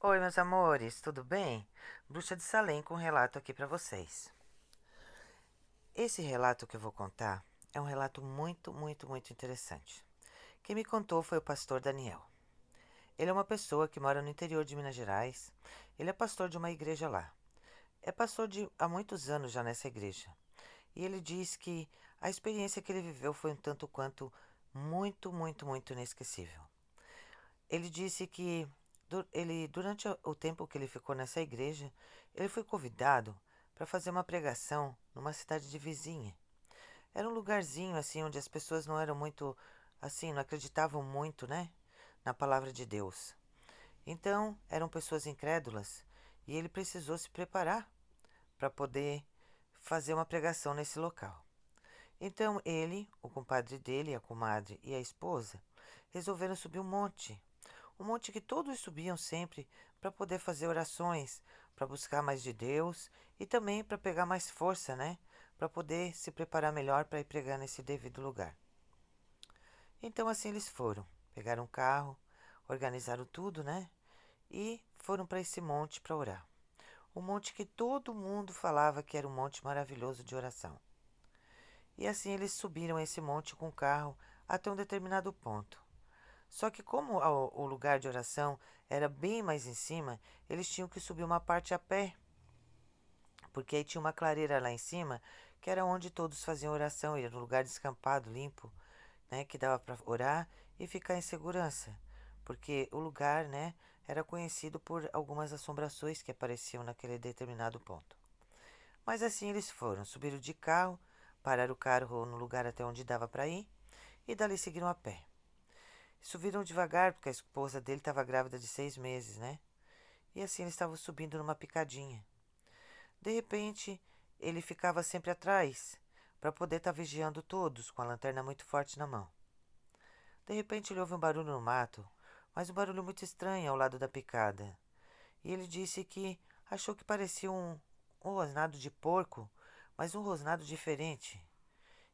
Oi, meus amores, tudo bem? Bruxa de Salem com um relato aqui para vocês. Esse relato que eu vou contar é um relato muito interessante. Quem me contou foi o pastor Daniel. Ele é uma pessoa que mora no interior de Minas Gerais. Ele é pastor de uma igreja lá. É pastor há muitos anos já nessa igreja. E ele diz que a experiência que ele viveu foi um tanto quanto muito inesquecível. Ele disse que durante o tempo que ele ficou nessa igreja, ele foi convidado para fazer uma pregação numa cidade de vizinha. Era um lugarzinho assim onde as pessoas não eram muito assim, não acreditavam muito, né, na palavra de Deus. Então, eram pessoas incrédulas e ele precisou se preparar para poder fazer uma pregação nesse local. Então, ele, o compadre dele, a comadre e a esposa resolveram subir um monte que todos subiam sempre para poder fazer orações, para buscar mais de Deus e também para pegar mais força, né? Para poder se preparar melhor para ir pregar nesse devido lugar. Então assim eles foram, pegaram um carro, organizaram tudo, né? E foram para esse monte para orar. Um monte que todo mundo falava que era um monte maravilhoso de oração. E assim eles subiram esse monte com o carro até um determinado ponto. Só que como o lugar de oração era bem mais em cima, eles tinham que subir uma parte a pé, porque aí tinha uma clareira lá em cima, que era onde todos faziam oração, era um lugar descampado, limpo, né, que dava para orar e ficar em segurança, porque o lugar, né, era conhecido por algumas assombrações que apareciam naquele determinado ponto. Mas assim eles foram, subiram de carro, pararam o carro no lugar até onde dava para ir e dali seguiram a pé. Subiram devagar, porque a esposa dele estava grávida de 6 meses, né? E assim eles estavam subindo numa picadinha. De repente, ele ficava sempre atrás, para poder estar vigiando todos, com a lanterna muito forte na mão. De repente, ele ouve um barulho no mato, mas um barulho muito estranho ao lado da picada. E ele disse que achou que parecia um rosnado de porco, mas um rosnado diferente.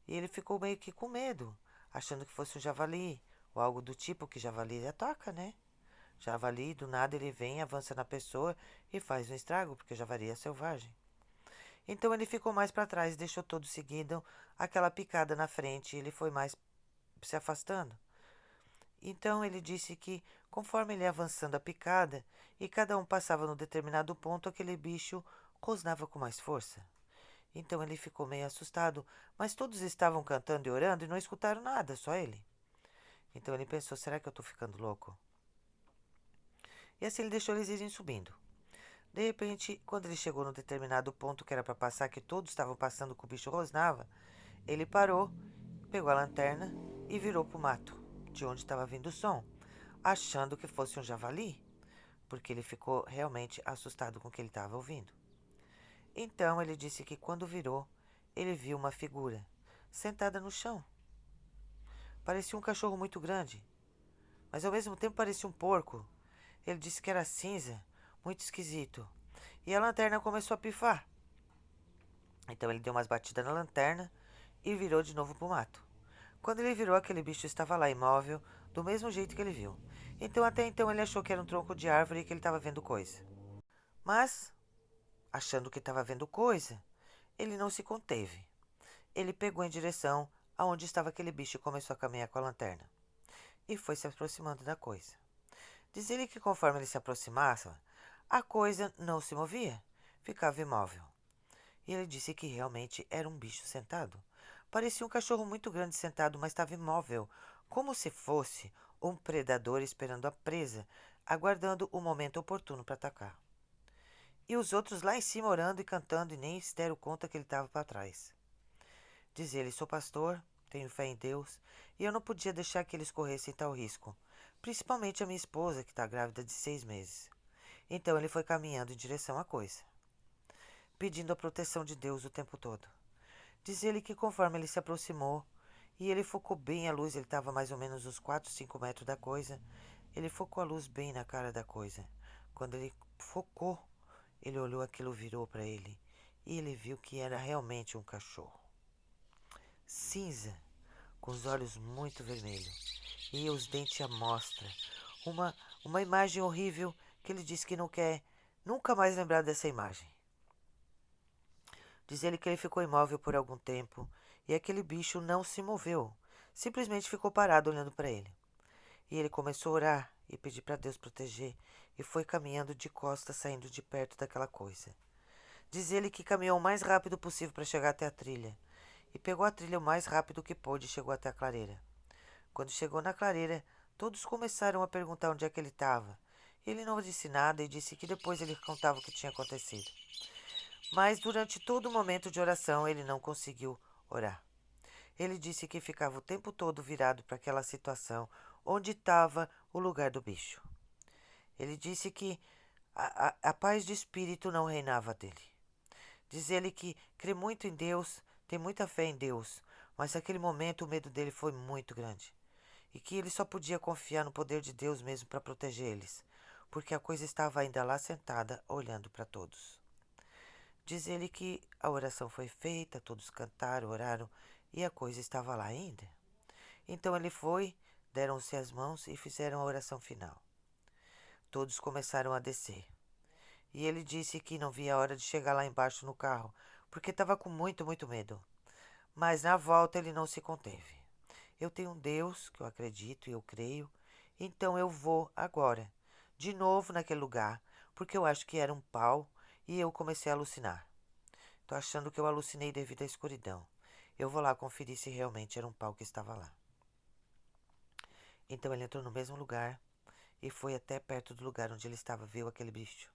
E ele ficou meio que com medo, achando que fosse um javali, ou algo do tipo que javali ataca, né? Javali, do nada ele vem, avança na pessoa e faz um estrago, porque javali é selvagem. Então ele ficou mais para trás e deixou todos seguindo aquela picada na frente e ele foi mais se afastando. Então ele disse que, conforme ele ia avançando a picada e cada um passava no determinado ponto, aquele bicho rosnava com mais força. Então ele ficou meio assustado, mas todos estavam cantando e orando e não escutaram nada, só ele. Então ele pensou: será que eu estou ficando louco? E assim ele deixou eles irem subindo. De repente, quando ele chegou num determinado ponto que era para passar, que todos estavam passando que o bicho rosnava, ele parou, pegou a lanterna e virou para o mato, de onde estava vindo o som, achando que fosse um javali, porque ele ficou realmente assustado com o que ele estava ouvindo. Então ele disse que quando virou, ele viu uma figura sentada no chão. Parecia um cachorro muito grande, mas ao mesmo tempo parecia um porco. Ele disse que era cinza, muito esquisito. E a lanterna começou a pifar. Então ele deu umas batidas na lanterna e virou de novo pro mato. Quando ele virou, aquele bicho estava lá imóvel, do mesmo jeito que ele viu. Então até então ele achou que era um tronco de árvore e que ele estava vendo coisa. Mas, achando que estava vendo coisa, ele não se conteve. Ele pegou em direção aonde estava aquele bicho e começou a caminhar com a lanterna. E foi se aproximando da coisa. Diz ele que conforme ele se aproximava, a coisa não se movia, ficava imóvel. E ele disse que realmente era um bicho sentado. Parecia um cachorro muito grande sentado, mas estava imóvel, como se fosse um predador esperando a presa, aguardando o momento oportuno para atacar. E os outros lá em cima orando e cantando e nem se deram conta que ele estava para trás. Diz ele: sou pastor, tenho fé em Deus, e eu não podia deixar que eles corressem tal risco, principalmente a minha esposa, que está grávida de 6 meses. Então ele foi caminhando em direção à coisa, pedindo a proteção de Deus o tempo todo. Diz ele que conforme ele se aproximou e ele focou bem a luz, ele estava mais ou menos uns 4, 5 metros da coisa, ele focou a luz bem na cara da coisa. Quando ele focou, ele olhou aquilo, virou para ele e ele viu que era realmente um cachorro. Cinza, com os olhos muito vermelhos e os dentes à mostra. Uma, uma imagem horrível que ele disse que não quer nunca mais lembrar dessa imagem. Diz ele que ele ficou imóvel por algum tempo e aquele bicho não se moveu, simplesmente ficou parado olhando para ele. E ele começou a orar e pedir para Deus proteger e foi caminhando de costas, saindo de perto daquela coisa. Diz ele que caminhou o mais rápido possível para chegar até a trilha e pegou a trilha o mais rápido que pôde e chegou até a clareira. Quando chegou na clareira, todos começaram a perguntar onde é que ele estava. Ele não disse nada e disse que depois ele contava o que tinha acontecido. Mas durante todo o momento de oração ele não conseguiu orar. Ele disse que ficava o tempo todo virado para aquela situação onde estava o lugar do bicho. Ele disse que a paz de espírito não reinava dele. Diz ele que crê muito em Deus, tem muita fé em Deus, mas naquele momento o medo dele foi muito grande. E que ele só podia confiar no poder de Deus mesmo para proteger eles, porque a coisa estava ainda lá sentada, olhando para todos. Diz ele que a oração foi feita, todos cantaram, oraram e a coisa estava lá ainda. Então ele foi, deram-se as mãos e fizeram a oração final. Todos começaram a descer. E ele disse que não via a hora de chegar lá embaixo no carro, porque estava com muito, muito medo. Mas na volta ele não se conteve. Eu tenho um Deus que eu acredito e eu creio, então eu vou agora, de novo naquele lugar, porque eu acho que era um pau e eu comecei a alucinar. Tô achando que eu alucinei devido à escuridão. Eu vou lá conferir se realmente era um pau que estava lá. Então ele entrou no mesmo lugar e foi até perto do lugar onde ele estava, viu aquele bicho.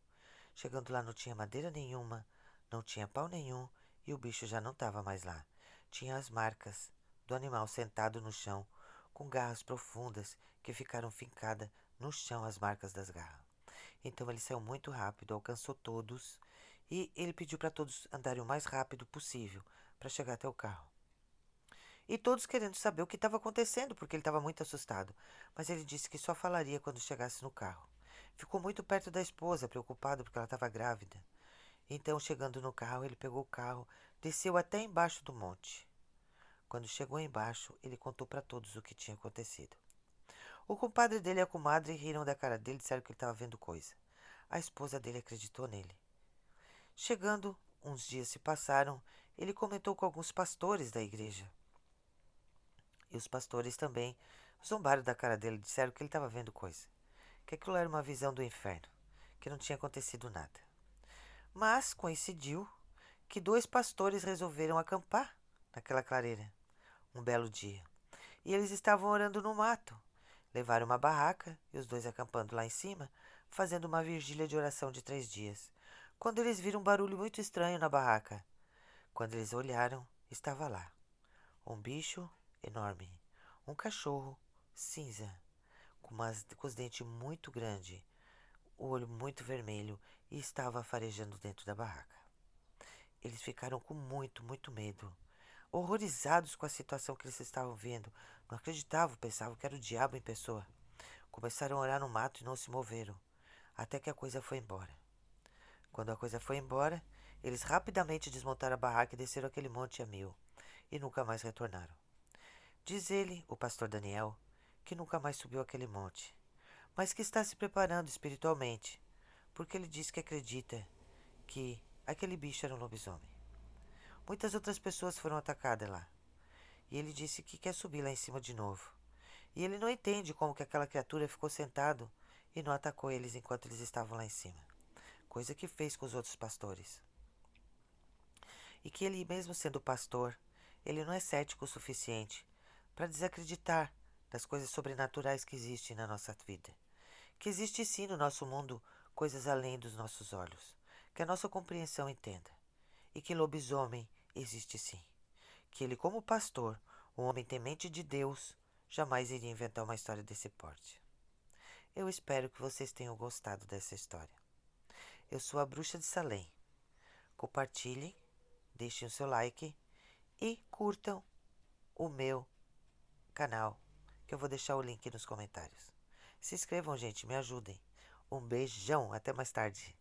Chegando lá não tinha madeira nenhuma, não tinha pau nenhum e o bicho já não estava mais lá. Tinha as marcas do animal sentado no chão, com garras profundas que ficaram fincadas no chão, as marcas das garras. Então ele saiu muito rápido, alcançou todos e ele pediu para todos andarem o mais rápido possível para chegar até o carro. E todos querendo saber o que estava acontecendo, porque ele estava muito assustado. Mas ele disse que só falaria quando chegasse no carro. Ficou muito perto da esposa, preocupado porque ela estava grávida. Então, chegando no carro, ele pegou o carro, desceu até embaixo do monte. Quando chegou embaixo, ele contou para todos o que tinha acontecido. O compadre dele e a comadre riram da cara dele e disseram que ele estava vendo coisa. A esposa dele acreditou nele. Chegando, uns dias se passaram, ele comentou com alguns pastores da igreja. E os pastores também zombaram da cara dele, disseram que ele estava vendo coisa, que aquilo era uma visão do inferno, que não tinha acontecido nada. Mas coincidiu que dois pastores resolveram acampar naquela clareira um belo dia. E eles estavam orando no mato. Levaram uma barraca e os dois acampando lá em cima, fazendo uma vigília de oração de 3 dias. Quando eles viram um barulho muito estranho na barraca. Quando eles olharam, estava lá um bicho enorme, um cachorro cinza, com os dentes muito grandes, o olho muito vermelho e estava farejando dentro da barraca. Eles ficaram com muito, muito medo, horrorizados com a situação que eles estavam vendo. Não acreditavam, pensavam que era o diabo em pessoa. Começaram a orar no mato e não se moveram, até que a coisa foi embora. Quando a coisa foi embora, eles rapidamente desmontaram a barraca e desceram aquele monte a mil, e nunca mais retornaram. Diz ele, o pastor Daniel, que nunca mais subiu aquele monte, mas que está se preparando espiritualmente, porque ele diz que acredita que aquele bicho era um lobisomem. Muitas outras pessoas foram atacadas lá, e ele disse que quer subir lá em cima de novo. E ele não entende como que aquela criatura ficou sentado e não atacou eles enquanto eles estavam lá em cima, coisa que fez com os outros pastores. E que ele, mesmo sendo pastor, ele não é cético o suficiente para desacreditar das coisas sobrenaturais que existem na nossa vida. Que existe sim no nosso mundo coisas além dos nossos olhos, que a nossa compreensão entenda. E que lobisomem existe sim. Que ele, como pastor, um homem temente de Deus, jamais iria inventar uma história desse porte. Eu espero que vocês tenham gostado dessa história. Eu sou a Bruxa de Salem. Compartilhem, deixem o seu like e curtam o meu canal, que eu vou deixar o link nos comentários. Se inscrevam, gente, me ajudem. Um beijão, até mais tarde.